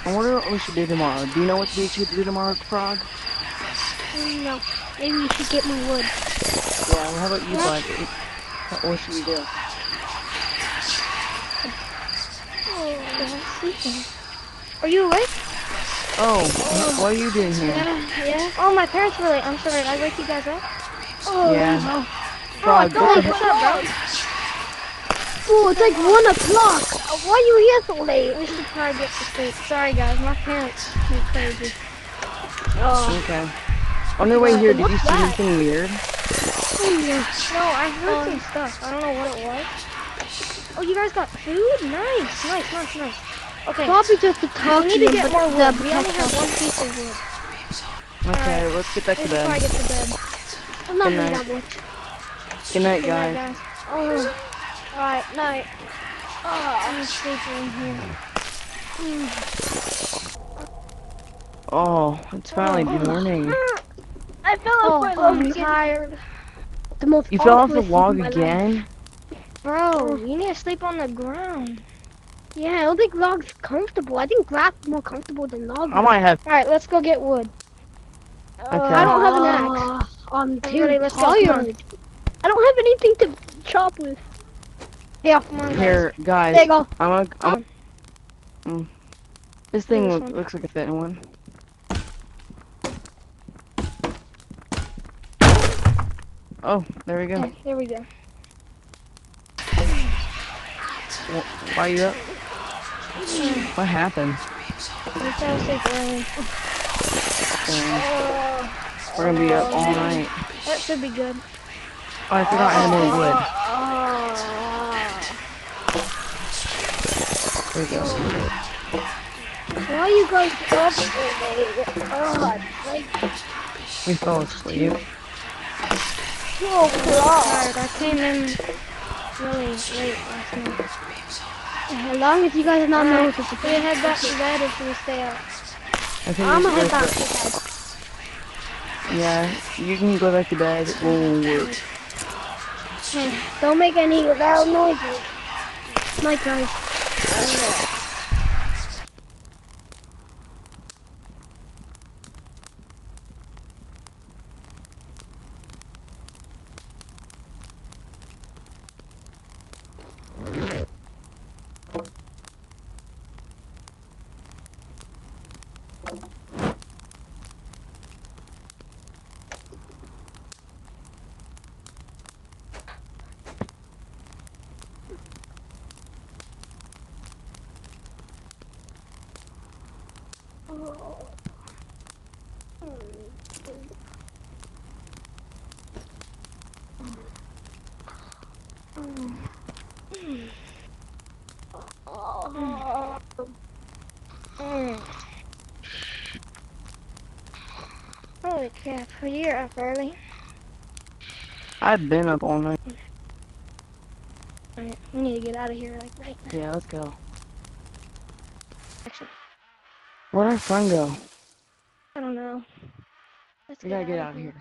I wonder what we should do tomorrow. Do you know what we should do tomorrow, Frog? No. Maybe we should get more wood. Yeah, well, how about you, bud? What should we do? Oh, sleeping. Are you awake? Oh, what are you doing here? Yeah. Oh, my parents were late. I'm sorry. Did I wake you guys up? Oh, Yeah. no. Frog, Oh, what the what's up, bro? Oh, it's like 1 o'clock. Why are you here so late? We should probably get to sleep. Sorry, guys. My parents went crazy. Oh, Okay. On your way here, did you see that? anything weird? No, I heard some stuff. I don't know what it was. Oh, you guys got food? Nice. Okay. probably just the We talking need to get and more wood. the We only have petrol. one piece of wood. Okay, Alright. let's get back We to should probably bed. get to bed. I'm not Good doing night. that much. Good night, Good night, guys. guys. Oh. Alright, night. Oh, I'm sleeping here. Oh, it's finally morning. I fell off my I'm log. tired. The most You fell off the awkward log sleep of my life. again? Bro, you need to sleep on the ground. Yeah, I don't think log's comfortable. I think grass more comfortable than log. I might have. Alright, let's go get wood. I don't have an axe. I'm too Everybody, let's go. Come on. tired. I don't have anything to chop with. Here, Come on, guys. Here, guys. there you go. This thing This one. looks like a fitting one. Oh, there we go. Okay, there we go. Why are you up? What happened? We fell asleep early. We're gonna be up all night. That should be good. Oh, I forgot I had more wood. There we go. Why are you guys up so late? Oh, We fell asleep. 2 o'clock. Tired. I came in really late last night. As long as you guys are not know Alright, what to we head back to bed if we stay up. I think I'm we gonna should head go back for- to bed. Yeah, you can go back to bed. We'll work. Don't make any loud noises. Night, guys. Holy crap, you're up early. I've been up all night. Alright, we need to get out of here like right now. Yeah, let's go. Actually, Where'd our friend go? I don't know. Let's We gotta get out of here.